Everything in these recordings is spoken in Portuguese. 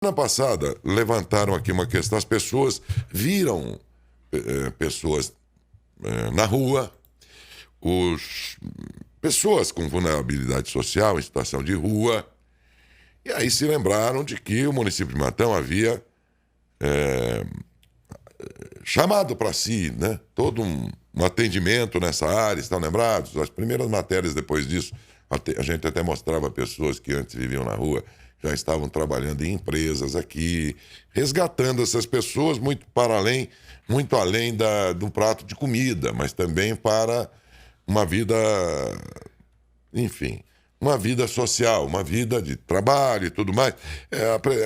Semana passada, levantaram aqui uma questão. As pessoas viram pessoas na rua, pessoas com vulnerabilidade social, em situação de rua, e aí se lembraram de que o município de Matão havia chamado para si, né, todo um atendimento nessa área. Estão lembrados? As primeiras matérias depois disso, a gente até mostrava pessoas que antes viviam na rua, já estavam trabalhando em empresas aqui, resgatando essas pessoas muito além do prato de comida, mas também para uma vida, enfim, uma vida social, uma vida de trabalho e tudo mais.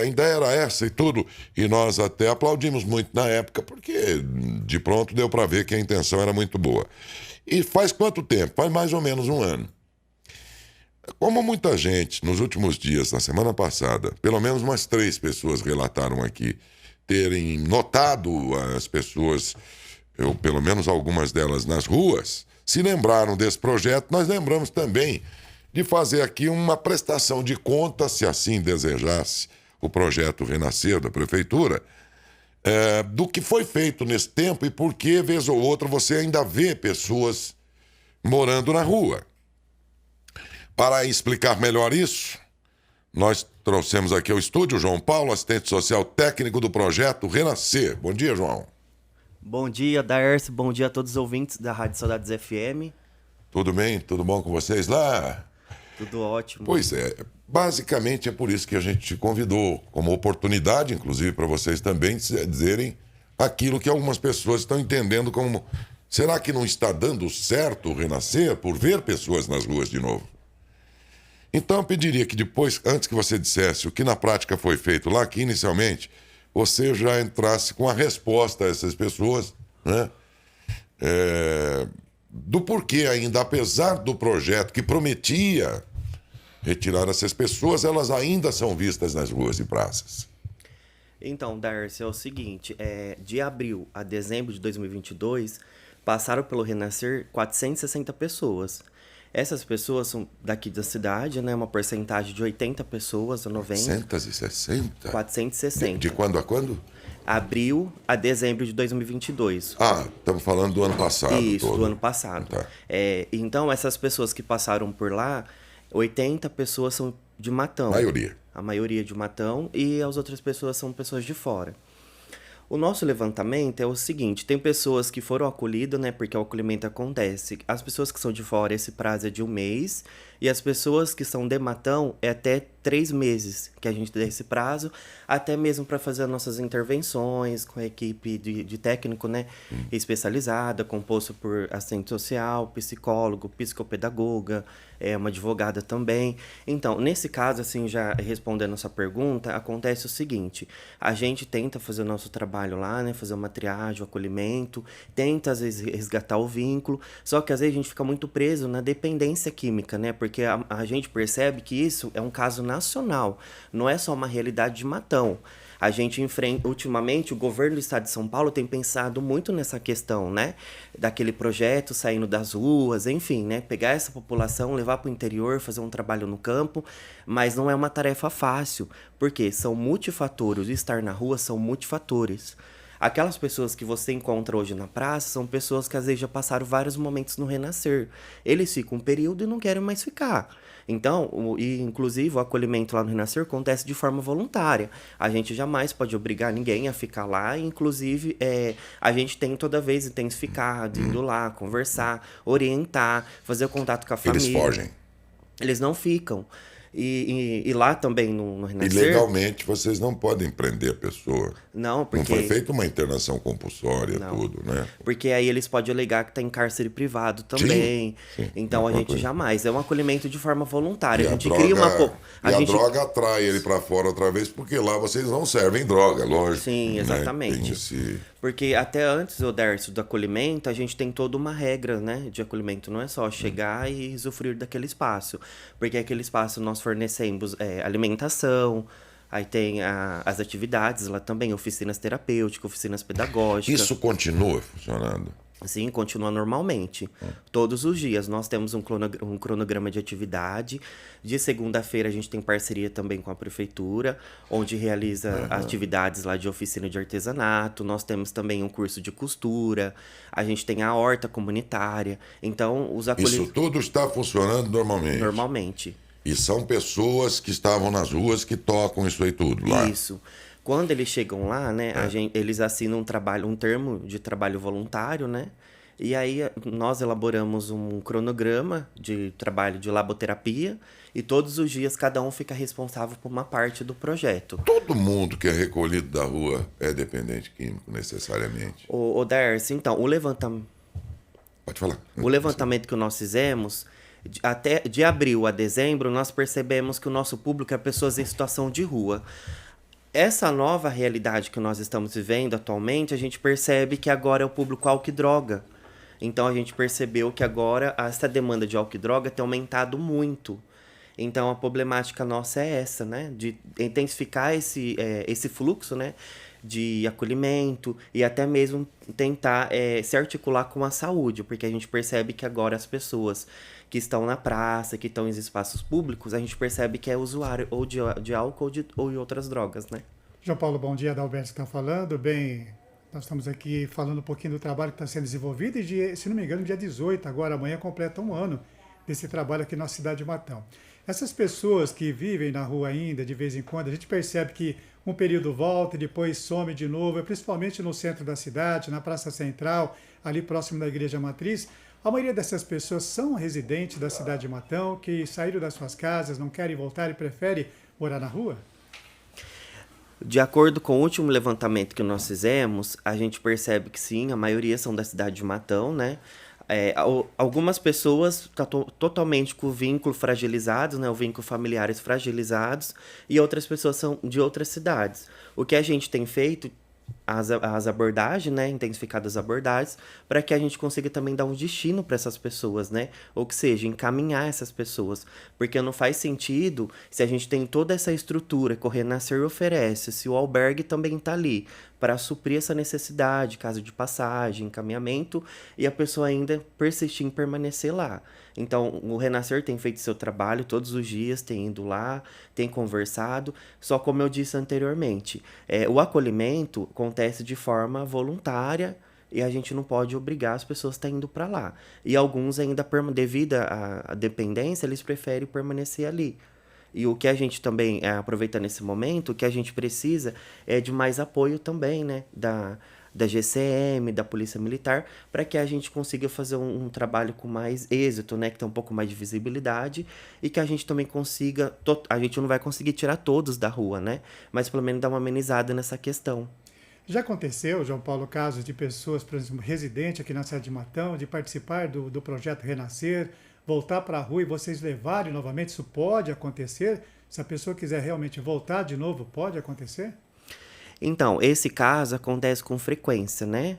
Ainda era essa e tudo, e nós até aplaudimos muito na época, porque de pronto deu para ver que a intenção era muito boa. E faz quanto tempo? Faz mais ou menos um ano. Como muita gente, nos últimos dias, na semana passada, pelo menos umas 3 pessoas relataram aqui terem notado as pessoas, ou pelo menos algumas delas nas ruas, se lembraram desse projeto. Nós lembramos também de fazer aqui uma prestação de contas, se assim desejasse o projeto Renascer da Prefeitura, do que foi feito nesse tempo e por que, vez ou outra, você ainda vê pessoas morando na rua. Para explicar melhor isso, nós trouxemos aqui ao estúdio o João Paulo, assistente social técnico do projeto Renascer. Bom dia, João. Bom dia, Daércio. Bom dia a todos os ouvintes da Rádio Saudades FM. Tudo bem? Tudo bom com vocês lá? Tudo ótimo. Pois é, basicamente é por isso que a gente te convidou, como oportunidade, inclusive para vocês também dizerem aquilo que algumas pessoas estão entendendo como: será que não está dando certo o Renascer por ver pessoas nas ruas de novo? Então eu pediria que depois, antes que você dissesse o que na prática foi feito lá, que inicialmente você já entrasse com a resposta a essas pessoas, né? Do porquê ainda, apesar do projeto que prometia retirar essas pessoas, elas ainda são vistas nas ruas e praças. Então, Daércio, é o seguinte, de abril a dezembro de 2022, passaram pelo Renascer 460 pessoas. Essas pessoas são daqui da cidade, né? Uma porcentagem de 80 pessoas a 90. 460? 460. De quando a quando? Abril a dezembro de 2022. Ah, estamos falando do ano passado. Isso, todo. do ano passado. Tá. Então, essas pessoas que passaram por lá, 80 pessoas são de Matão. Maioria. A maioria de Matão, e as outras pessoas são pessoas de fora. O nosso levantamento é o seguinte: tem pessoas que foram acolhidas, né? Porque o acolhimento acontece. As pessoas que são de fora, esse prazo é de 1 mês. E as pessoas que são de Matão é até 3 meses que a gente dá esse prazo, até mesmo para fazer as nossas intervenções com a equipe de técnico, né? Especializada, composto por assistente social, psicólogo, psicopedagoga, uma advogada também. Então, nesse caso, assim, já respondendo a sua pergunta, acontece o seguinte: a gente tenta fazer o nosso trabalho lá, né? Fazer uma triagem, um acolhimento, tenta às vezes resgatar o vínculo, só que às vezes a gente fica muito preso na dependência química, né? Porque a gente percebe que isso é um caso nacional, não é só uma realidade de Matão. A gente enfrenta, ultimamente, o governo do estado de São Paulo tem pensado muito nessa questão, né? Daquele projeto saindo das ruas, enfim, né? Pegar essa população, levar para o interior, fazer um trabalho no campo, mas não é uma tarefa fácil, porque são multifatores, estar na rua são multifatores. Aquelas pessoas que você encontra hoje na praça são pessoas que às vezes já passaram vários momentos no Renascer. Eles ficam um período e não querem mais ficar. Então, inclusive, o acolhimento lá no Renascer acontece de forma voluntária. A gente jamais pode obrigar ninguém a ficar lá. Inclusive, a gente tem toda vez intensificado, indo lá, conversar, orientar, fazer o contato com a família. Eles fogem. Eles não ficam. E lá também no E Renascer... legalmente vocês não podem prender a pessoa. Não, porque... Não foi feita uma internação compulsória, Não. tudo, né? Porque aí eles podem alegar que está em cárcere privado também. Sim, Então a gente coisa. jamais. É um acolhimento de forma voluntária. E A gente droga, cria uma. a droga atrai ele para fora outra vez, porque lá vocês não servem droga, lógico. Sim, exatamente. Né? Tem esse... Porque até antes, Odércio, do acolhimento, a gente tem toda uma regra, né, de acolhimento. Não é só chegar e usufruir daquele espaço. Porque aquele espaço nós fornecemos alimentação, Aí tem as atividades lá também, oficinas terapêuticas, oficinas pedagógicas. Isso continua funcionando? Sim, continua normalmente. Todos os dias nós temos um cronograma de atividade. De segunda-feira a gente tem parceria também com a prefeitura, onde realiza atividades lá de oficina de artesanato. Nós temos também um curso de costura. A gente tem a horta comunitária. Então, os Isso acolhidos... tudo está funcionando normalmente? Normalmente. E são pessoas que estavam nas ruas que tocam isso aí tudo lá? Isso. Quando eles chegam lá, né, eles assinam um termo de trabalho voluntário, né? E aí nós elaboramos um cronograma de trabalho de laboterapia e todos os dias cada um fica responsável por uma parte do projeto. Todo mundo que é recolhido da rua é dependente químico, necessariamente? O Darcy, então, Pode falar. o levantamento que nós fizemos, até de abril a dezembro, nós percebemos que o nosso público é pessoas em situação de rua. Essa nova realidade que nós estamos vivendo atualmente, a gente percebe que agora é o público álcool e droga. Então, a gente percebeu que agora essa demanda de álcool e droga tem aumentado muito. Então, a problemática nossa é essa, né? De intensificar esse fluxo, né? De acolhimento e até mesmo tentar se articular com a saúde, porque a gente percebe que agora as pessoas que estão na praça, que estão em espaços públicos, a gente percebe que é usuário ou de álcool ou de outras drogas, né? João Paulo, bom dia, Adalberto está falando. Bem, nós estamos aqui falando um pouquinho do trabalho que está sendo desenvolvido e, se não me engano, dia 18, agora amanhã, completa um ano desse trabalho aqui na cidade de Matão. Essas pessoas que vivem na rua ainda, de vez em quando, a gente percebe que um período volta e depois some de novo, principalmente no centro da cidade, na Praça Central, ali próximo da Igreja Matriz. A maioria dessas pessoas são residentes da cidade de Matão, que saíram das suas casas, não querem voltar e preferem morar na rua? De acordo com o último levantamento que nós fizemos, a gente percebe que sim, a maioria são da cidade de Matão, né? Algumas pessoas estão totalmente com o vínculo fragilizados, né? O vínculo familiares fragilizados, e outras pessoas são de outras cidades. O que a gente tem feito, as abordagens, né? Intensificado as abordagens, para que a gente consiga também dar um destino para essas pessoas, né? Ou que seja, encaminhar essas pessoas. Porque não faz sentido se a gente tem toda essa estrutura que o Renascer oferece, se o albergue também está ali para suprir essa necessidade, caso de passagem, encaminhamento, e a pessoa ainda persistir em permanecer lá. Então, o Renascer tem feito seu trabalho todos os dias, tem ido lá, tem conversado, só como eu disse anteriormente, o acolhimento acontece de forma voluntária e a gente não pode obrigar as pessoas a estar indo para lá. E alguns ainda, devido à dependência, eles preferem permanecer ali. E o que a gente também, aproveitando esse momento, o que a gente precisa é de mais apoio também, né? Da GCM, da Polícia Militar, para que a gente consiga fazer um trabalho com mais êxito, né? Que tem um pouco mais de visibilidade e que a gente também consiga... A gente não vai conseguir tirar todos da rua, né? Mas pelo menos dar uma amenizada nessa questão. Já aconteceu, João Paulo, casos de pessoas, por exemplo, residentes aqui na cidade de Matão, de participar do projeto Renascer, voltar para a rua e vocês levarem novamente? Isso pode acontecer? Se a pessoa quiser realmente voltar de novo, pode acontecer? Então, esse caso acontece com frequência, né?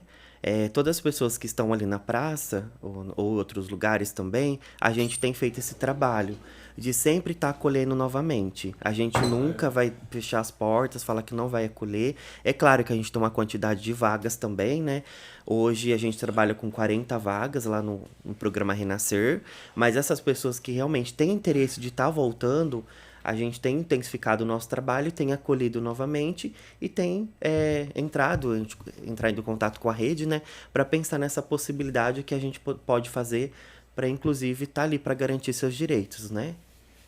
Todas as pessoas que estão ali na praça, ou outros lugares também, a gente tem feito esse trabalho de sempre estar acolhendo novamente. A gente nunca vai fechar as portas, falar que não vai acolher. É claro que a gente tem uma quantidade de vagas também, né? Hoje a gente trabalha com 40 vagas lá no programa Renascer, mas essas pessoas que realmente têm interesse de estar voltando, a gente tem intensificado o nosso trabalho, tem acolhido novamente e tem entrado em contato com a rede, né, para pensar nessa possibilidade que a gente pode fazer para, inclusive, estar ali para garantir seus direitos, né?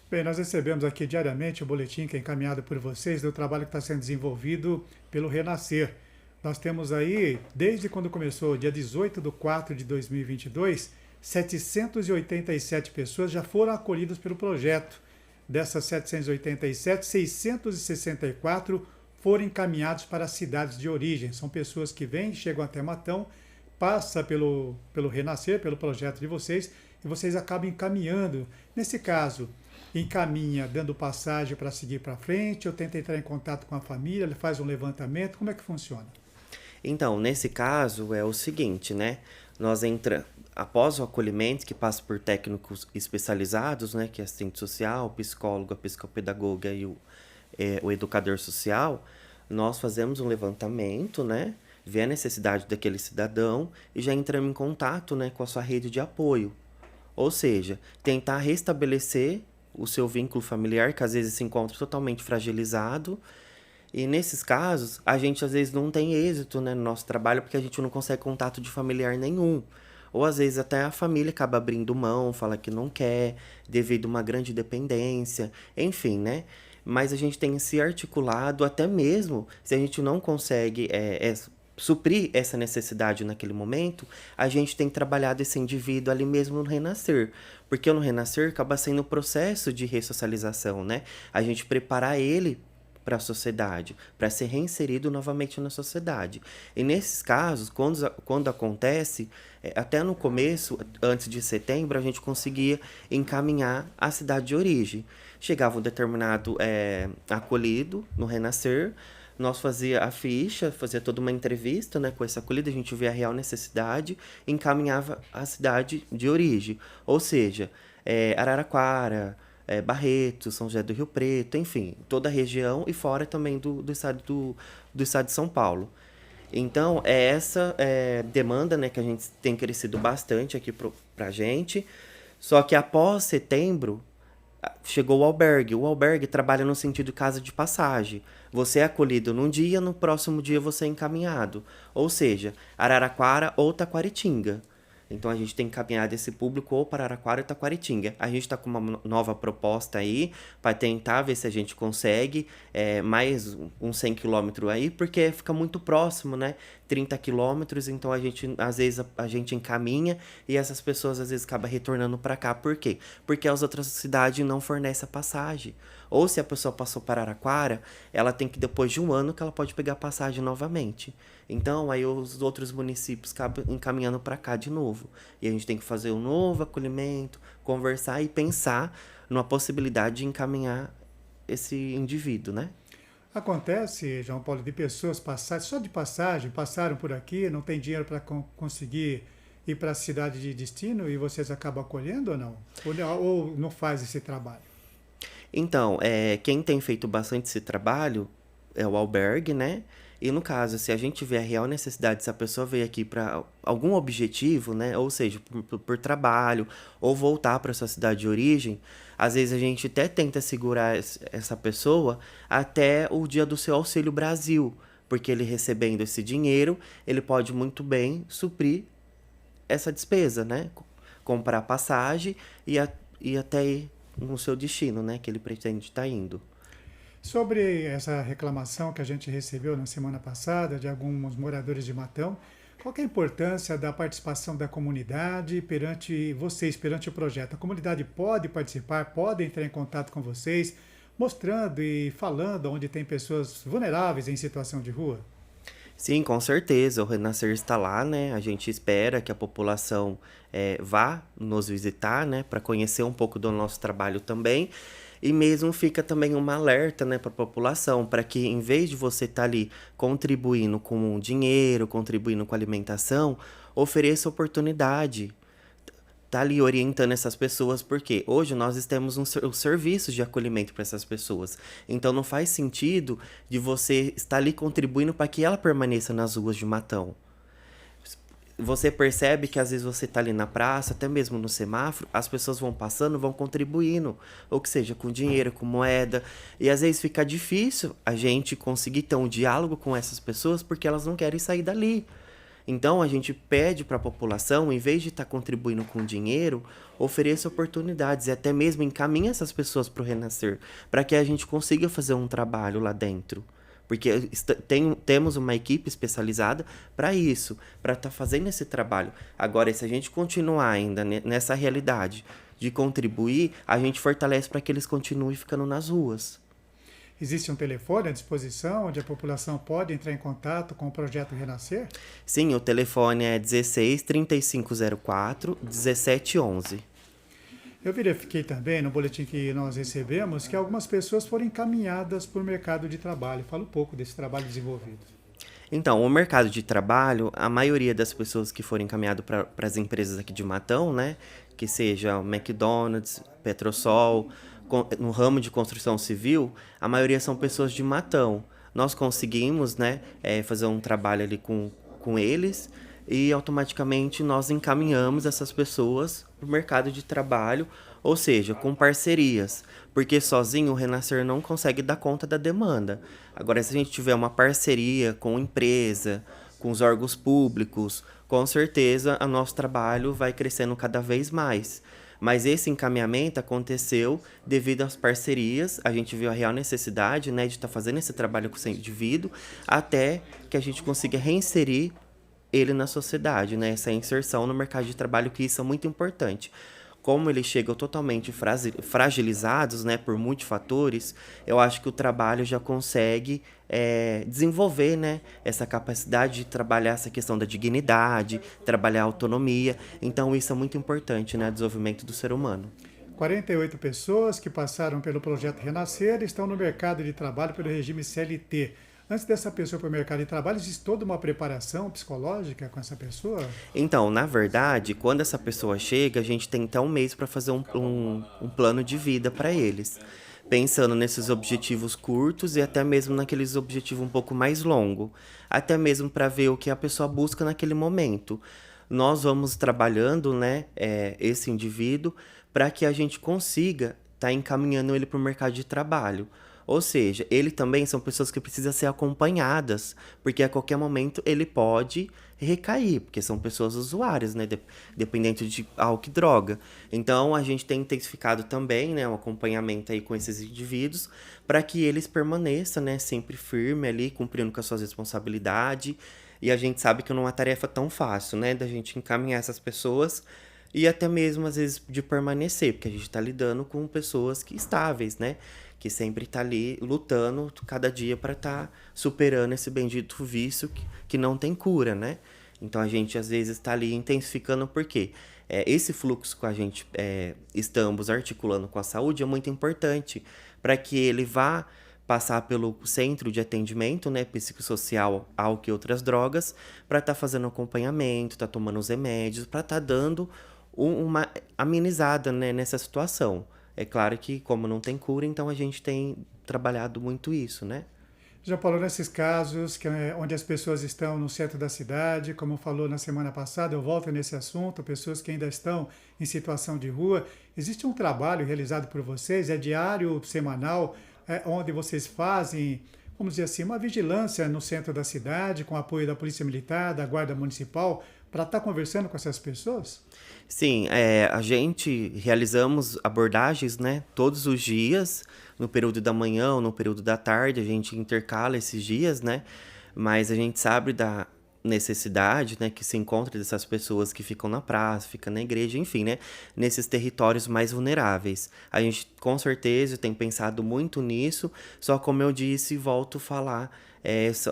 Bem, nós recebemos aqui diariamente o boletim que é encaminhado por vocês do trabalho que está sendo desenvolvido pelo Renascer. Nós temos aí, desde quando começou, dia 18/4/2022, 787 pessoas já foram acolhidas pelo projeto. Dessas 787, 664 foram encaminhados para as cidades de origem. São pessoas que vêm, chegam até Matão, passa pelo Renascer, pelo projeto de vocês, e vocês acabam encaminhando. Nesse caso, encaminha dando passagem para seguir para frente, ou tenta entrar em contato com a família, ele faz um levantamento, como é que funciona? Então, nesse caso, é o seguinte, né? Nós entramos... Após o acolhimento, que passa por técnicos especializados, né, que é assistente social, psicólogo, a psicopedagoga o educador social, nós fazemos um levantamento, né? Vê a necessidade daquele cidadão e já entramos em contato, né, com a sua rede de apoio. Ou seja, tentar restabelecer o seu vínculo familiar, que às vezes se encontra totalmente fragilizado. E nesses casos, a gente às vezes não tem êxito, né, no nosso trabalho porque a gente não consegue contato de familiar nenhum. Ou às vezes até a família acaba abrindo mão, fala que não quer, devido a uma grande dependência, enfim, né? Mas a gente tem se articulado, até mesmo se a gente não consegue suprir essa necessidade naquele momento, a gente tem trabalhado esse indivíduo ali mesmo no renascer. Porque no renascer acaba sendo um processo de ressocialização, né? A gente preparar ele para a sociedade, para ser reinserido novamente na sociedade. E nesses casos, quando acontece, até no começo, antes de setembro, a gente conseguia encaminhar a cidade de origem. Chegava um determinado acolhido no renascer, nós fazia a ficha, fazia toda uma entrevista, né, com esse acolhido, a gente via a real necessidade e encaminhava a cidade de origem. Ou seja, Araraquara, Barretos, São José do Rio Preto, enfim, toda a região e fora também do estado de São Paulo. Então, é essa demanda, né, que a gente tem crescido bastante aqui pra gente. Só que após setembro, chegou o albergue. O albergue trabalha no sentido de casa de passagem. Você é acolhido num dia, no próximo dia você é encaminhado. Ou seja, Araraquara ou Taquaritinga. Então a gente tem encaminhado esse público ou para Araraquara ou Taquaritinga. A gente está com uma nova proposta aí para tentar ver se a gente consegue mais uns 100 quilômetros aí, porque fica muito próximo, né? 30 quilômetros, então a gente, às vezes, a gente encaminha e essas pessoas às vezes acabam retornando para cá. Por quê? Porque as outras cidades não fornecem a passagem. Ou se a pessoa passou para Araraquara, ela tem que, depois de um ano, que ela pode pegar a passagem novamente. Então, aí os outros municípios acabam encaminhando para cá de novo. E a gente tem que fazer um novo acolhimento, conversar e pensar numa possibilidade de encaminhar esse indivíduo, né? Acontece, João Paulo, de pessoas passarem, só de passagem, passaram por aqui, não tem dinheiro para conseguir ir para a cidade de destino e vocês acabam acolhendo ou não? Ou não faz esse trabalho? Então, quem tem feito bastante esse trabalho é o albergue, né? E no caso, se a gente vê a real necessidade, se a pessoa veio aqui para algum objetivo, né? Ou seja, por trabalho, ou voltar para sua cidade de origem, às vezes a gente até tenta segurar essa pessoa até o dia do seu Auxílio Brasil. Porque ele recebendo esse dinheiro, ele pode muito bem suprir essa despesa, né? Comprar passagem e até ir no seu destino, né? Que ele pretende estar indo. Sobre essa reclamação que a gente recebeu na semana passada de alguns moradores de Matão, qual que é a importância da participação da comunidade perante vocês, perante o projeto? A comunidade pode participar, pode entrar em contato com vocês, mostrando e falando onde tem pessoas vulneráveis em situação de rua? Sim, com certeza. O Renascer está lá, né? A gente espera que a população vá nos visitar, né? Para conhecer um pouco do nosso trabalho também. E mesmo fica também uma alerta, né, para a população, para que em vez de você estar ali contribuindo com dinheiro, contribuindo com alimentação, ofereça oportunidade. Tá ali orientando essas pessoas, porque hoje nós temos um serviço de acolhimento para essas pessoas. Então não faz sentido de você estar ali contribuindo para que ela permaneça nas ruas de Matão. Você percebe que às vezes você tá ali na praça, até mesmo no semáforo, as pessoas vão passando, vão contribuindo, ou que seja, com dinheiro, com moeda, e às vezes fica difícil a gente conseguir ter um diálogo com essas pessoas porque elas não querem sair dali. Então a gente pede para a população, em vez de estar contribuindo com dinheiro, ofereça oportunidades e até mesmo encaminhe essas pessoas para o Renascer, para que a gente consiga fazer um trabalho lá dentro. Porque temos uma equipe especializada para isso, para estar fazendo esse trabalho. Agora, se a gente continuar ainda nessa realidade de contribuir, a gente fortalece para que eles continuem ficando nas ruas. Existe um telefone à disposição onde a população pode entrar em contato com o Projeto Renascer? Sim, o telefone é 16 3504 1711. Eu verifiquei também no boletim que nós recebemos que algumas pessoas foram encaminhadas para o mercado de trabalho. Fala um pouco desse trabalho desenvolvido. Então, o mercado de trabalho, a maioria das pessoas que foram encaminhadas para as empresas aqui de Matão, né? Que seja o McDonald's, Petrosol, no ramo de construção civil, a maioria são pessoas de Matão. Nós conseguimos, né, fazer um trabalho ali com eles e automaticamente nós encaminhamos essas pessoas para o mercado de trabalho, ou seja, com parcerias, porque sozinho o Renascer não consegue dar conta da demanda. Agora, se a gente tiver uma parceria com empresa, com os órgãos públicos, com certeza o nosso trabalho vai crescendo cada vez mais. Mas esse encaminhamento aconteceu devido às parcerias, a gente viu a real necessidade, né, de estar fazendo esse trabalho com esse indivíduo, até que a gente consiga reinserir ele na sociedade, né, essa inserção no mercado de trabalho, que isso é muito importante. Como eles chegam totalmente fragilizados, né, por muitos fatores, eu acho que o trabalho já consegue desenvolver, né, essa capacidade de trabalhar essa questão da dignidade, trabalhar a autonomia. Então, isso é muito importante, né, desenvolvimento do ser humano. 48 pessoas que passaram pelo projeto Renascer estão no mercado de trabalho pelo regime CLT. Antes dessa pessoa para o mercado de trabalho, existe toda uma preparação psicológica com essa pessoa? Então, na verdade, quando essa pessoa chega, a gente tem até um mês para fazer um plano de vida para eles. Pensando nesses objetivos curtos e até mesmo naqueles objetivos um pouco mais longos. Até mesmo para ver o que a pessoa busca naquele momento. Nós vamos trabalhando, né, esse indivíduo para que a gente consiga estar encaminhando ele para o mercado de trabalho. Ou seja, ele também são pessoas que precisam ser acompanhadas, porque a qualquer momento ele pode recair, porque são pessoas usuárias, né, dependente de álcool e droga. Então, a gente tem intensificado também, né, um acompanhamento aí com esses indivíduos, para que eles permaneçam, né, sempre firme ali, cumprindo com as suas responsabilidades. E a gente sabe que não é uma tarefa tão fácil, né, da gente encaminhar essas pessoas e até mesmo, às vezes, de permanecer, porque a gente está lidando com pessoas estáveis, né? Que sempre está ali lutando cada dia para estar superando esse bendito vício que não tem cura, né? Então a gente, às vezes, está ali intensificando porque esse fluxo que a gente estamos articulando com a saúde é muito importante para que ele vá passar pelo centro de atendimento, né, psicossocial, álcool e outras drogas, para estar fazendo acompanhamento, estar tomando os remédios, para estar dando uma amenizada, né, nessa situação. É claro que, como não tem cura, então a gente tem trabalhado muito isso, né? Já falou nesses casos onde as pessoas estão no centro da cidade, como falou na semana passada, eu volto nesse assunto, pessoas que ainda estão em situação de rua. Existe um trabalho realizado por vocês, é diário, semanal, onde vocês fazem, vamos dizer assim, uma vigilância no centro da cidade, com apoio da Polícia Militar, da Guarda Municipal, para estar conversando com essas pessoas? Sim, a gente realizamos abordagens, né, todos os dias, no período da manhã ou no período da tarde, a gente intercala esses dias, né, mas a gente sabe da necessidade, né, que se encontra dessas pessoas que ficam na praça, ficam na igreja, enfim, né, nesses territórios mais vulneráveis. A gente, com certeza, tem pensado muito nisso, só como eu disse, volto a falar,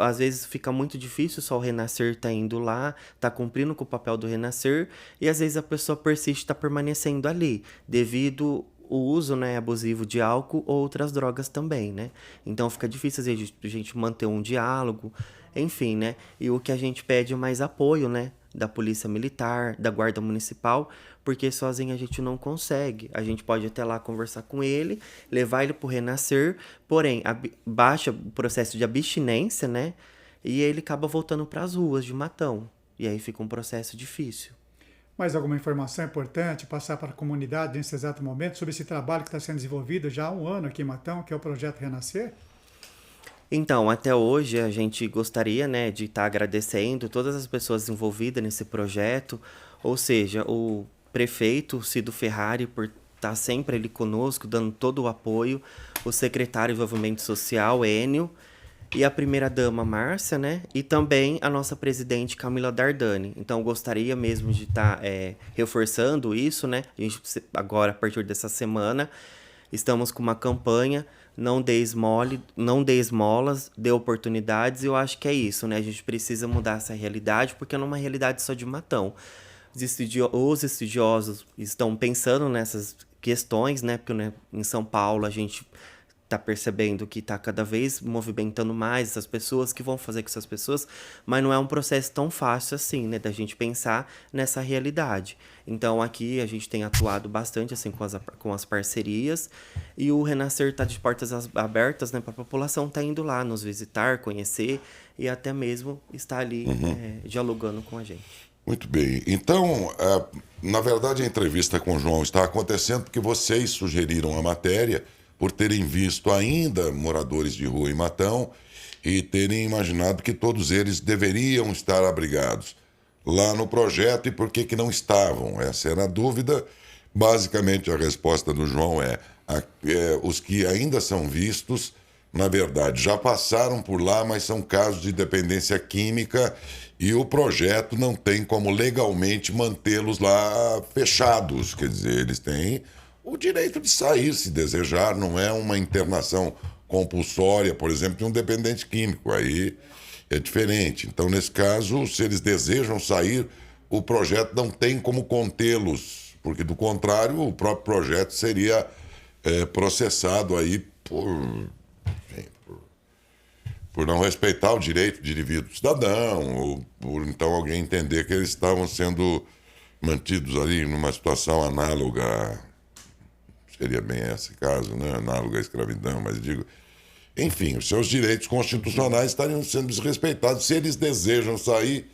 às vezes fica muito difícil só o Renascer tá indo lá, tá cumprindo com o papel do Renascer, e às vezes a pessoa persiste, tá permanecendo ali, devido o uso, né, abusivo de álcool ou outras drogas também, né? Então fica difícil às vezes a gente manter um diálogo, enfim, né? E o que a gente pede é mais apoio, né? Da Polícia Militar, da Guarda Municipal, porque sozinho a gente não consegue. A gente pode até lá conversar com ele, levar ele pro Renascer, porém, baixa o processo de abstinência, né? E ele acaba voltando para as ruas de Matão. E aí fica um processo difícil. Mais alguma informação importante passar para a comunidade nesse exato momento sobre esse trabalho que está sendo desenvolvido já há um ano aqui em Matão, que é o Projeto Renascer? Então, até hoje a gente gostaria, né, de estar agradecendo todas as pessoas envolvidas nesse projeto, ou seja, o prefeito Cido Ferrari por estar sempre ali conosco, dando todo o apoio, o secretário de Desenvolvimento Social, Enio, e a primeira-dama Márcia, né, e também a nossa presidente Camila Dardani. Então, gostaria mesmo de estar reforçando isso, né, a gente agora, a partir dessa semana, estamos com uma campanha, não dê esmolas, dê oportunidades, e eu acho que é isso, né? A gente precisa mudar essa realidade, porque não é uma realidade só de Matão. Os estudiosos estão pensando nessas questões, né? Porque, né, em São Paulo a gente tá percebendo que tá cada vez movimentando mais essas pessoas, que vão fazer com essas pessoas, mas não é um processo tão fácil assim, né, da gente pensar nessa realidade. Então aqui a gente tem atuado bastante assim com as parcerias, e o Renascer tá de portas abertas, né, para a população tá indo lá nos visitar, conhecer e até mesmo estar ali dialogando com a gente. Muito bem. Então, na verdade, a entrevista com o João está acontecendo porque vocês sugeriram a matéria por terem visto ainda moradores de rua em Matão e terem imaginado que todos eles deveriam estar abrigados lá no projeto e por que que não estavam. Essa era a dúvida. Basicamente, a resposta do João os que ainda são vistos, na verdade, já passaram por lá, mas são casos de dependência química e o projeto não tem como legalmente mantê-los lá fechados. Quer dizer, eles têm o direito de sair se desejar, não é uma internação compulsória, por exemplo, de um dependente químico. Aí é diferente. Então, nesse caso, se eles desejam sair, o projeto não tem como contê-los, porque, do contrário, o próprio projeto seria processado aí por não respeitar o direito de indivíduo cidadão, ou por então alguém entender que eles estavam sendo mantidos ali numa situação análoga, seria bem esse caso, né? Análoga à escravidão, mas digo, enfim, os seus direitos constitucionais estariam sendo desrespeitados. Se eles desejam sair,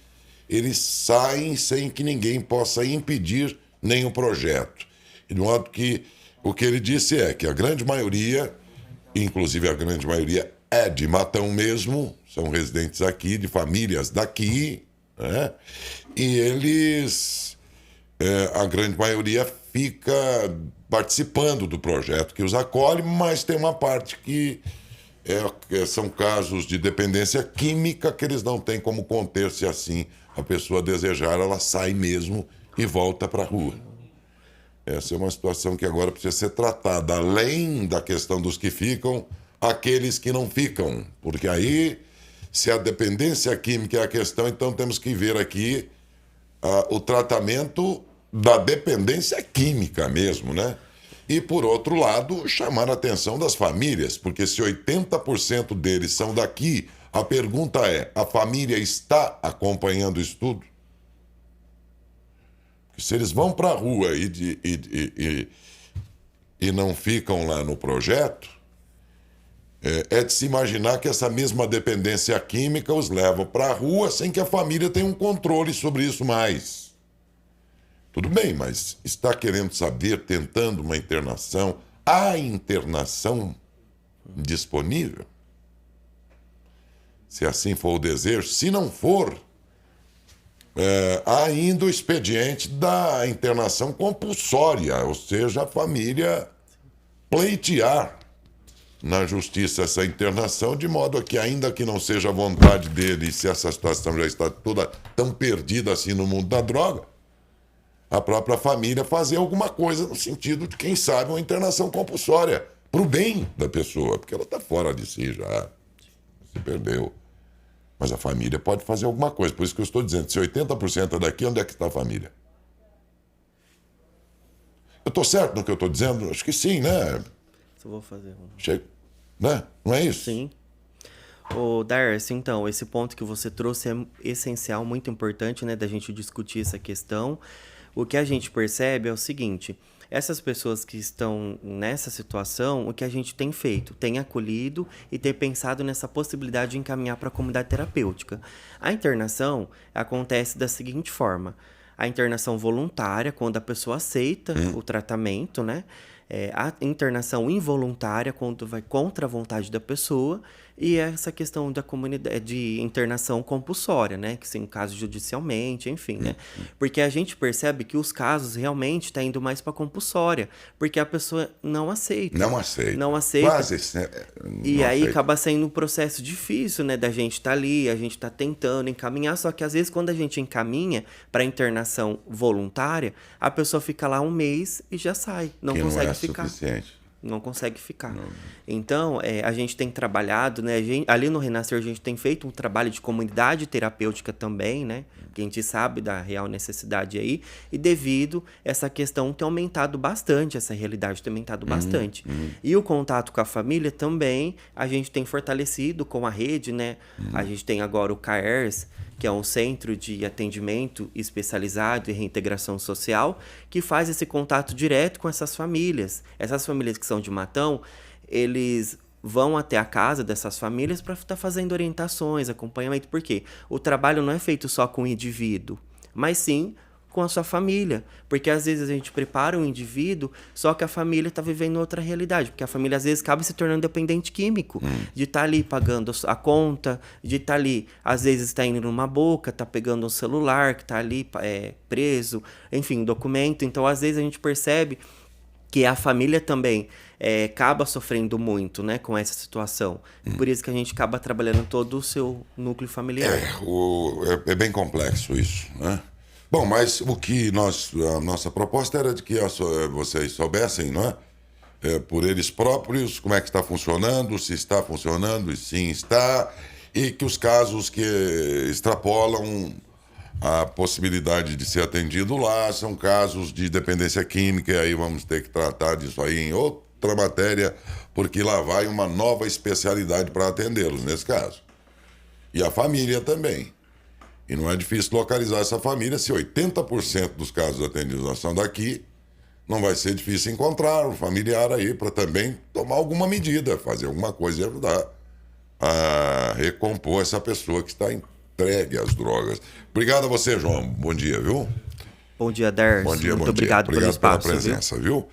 eles saem sem que ninguém possa impedir nem o projeto. E de modo que o que ele disse é que a grande maioria, inclusive a grande maioria é de Matão mesmo, são residentes aqui, de famílias daqui, né? E eles, a grande maioria fica participando do projeto que os acolhe, mas tem uma parte que são casos de dependência química que eles não têm como conter. Se assim a pessoa desejar, ela sai mesmo e volta para a rua. Essa é uma situação que agora precisa ser tratada, além da questão dos que ficam, aqueles que não ficam. Porque aí, se a dependência química é a questão, então temos que ver aqui o tratamento da dependência química mesmo, né? E, por outro lado, chamar a atenção das famílias, porque se 80% deles são daqui, a pergunta é, a família está acompanhando isso tudo? Porque se eles vão para a rua e não ficam lá no projeto, é de se imaginar que essa mesma dependência química os leva para a rua sem que a família tenha um controle sobre isso mais. Tudo bem, mas está querendo saber, tentando uma internação, há internação disponível? Se assim for o desejo, se não for, há ainda o expediente da internação compulsória, ou seja, a família pleitear na justiça essa internação, de modo a que, ainda que não seja a vontade dele, se essa situação já está toda tão perdida assim no mundo da droga, a própria família fazer alguma coisa no sentido de, quem sabe, uma internação compulsória para o bem da pessoa, porque ela está fora de si já, se perdeu. Mas a família pode fazer alguma coisa. Por isso que eu estou dizendo, se 80% é daqui, onde é que está a família? Eu estou certo no que eu estou dizendo? Acho que sim, né? Só vou fazer um... Né? Não é isso? Sim. Ô, Darcy, então, esse ponto que você trouxe é essencial, muito importante, né, da gente discutir essa questão. O que a gente percebe é o seguinte: essas pessoas que estão nessa situação, o que a gente tem feito? Tem acolhido e tem pensado nessa possibilidade de encaminhar para a comunidade terapêutica. A internação acontece da seguinte forma: a internação voluntária, quando a pessoa aceita o tratamento, né? A internação involuntária, quando vai contra a vontade da pessoa, e essa questão da comunidade de internação compulsória, né? Que são casos judicialmente, enfim, né? Porque a gente percebe que os casos realmente estão indo mais para compulsória, porque a pessoa não aceita. Não aceita. Não aceita. Quase. E aí acaba sendo um processo difícil, né? Da gente estar ali, a gente tá tentando encaminhar, só que às vezes quando a gente encaminha para internação voluntária, a pessoa fica lá um mês e já sai, não consegue ficar. Suficiente. não consegue ficar. Então, a gente tem trabalhado, né? Ali no Renascer a gente tem feito um trabalho de comunidade terapêutica também, né? Que a gente sabe da real necessidade aí. E devido essa questão ter aumentado bastante, essa realidade ter aumentado bastante. E o contato com a família também, a gente tem fortalecido com a rede, né? A gente tem agora o CAERS, que é um centro de atendimento especializado e reintegração social, que faz esse contato direto com essas famílias. Essas famílias que são de Matão, eles vão até a casa dessas famílias para estar fazendo orientações, acompanhamento. Por quê? O trabalho não é feito só com o indivíduo, mas sim com a sua família. Porque às vezes a gente prepara um indivíduo, só que a família está vivendo outra realidade. Porque a família às vezes acaba se tornando dependente químico. De estar ali pagando a conta, de estar ali, às vezes está indo numa boca, está pegando um celular, que está ali preso, enfim, um documento. Então às vezes a gente percebe que a família também acaba sofrendo muito, né, com essa situação. Por isso que a gente acaba trabalhando todo o seu núcleo familiar. É bem complexo isso, né? Bom, mas o que a nossa proposta era de que vocês soubessem, não é? Por eles próprios, como é que está funcionando, se está funcionando, e sim está, e que os casos que extrapolam a possibilidade de ser atendido lá são casos de dependência química, e aí vamos ter que tratar disso aí em outra matéria, porque lá vai uma nova especialidade para atendê-los nesse caso. E a família também. E não é difícil localizar essa família. Se 80% dos casos atendidos são daqui, não vai ser difícil encontrar um familiar aí para também tomar alguma medida, fazer alguma coisa e ajudar a recompor essa pessoa que está entregue às drogas. Obrigado a você, João. Bom dia, viu? Bom dia, Darcy. Bom dia, Muito bom obrigado dia. pelo espaço, pela presença, viu?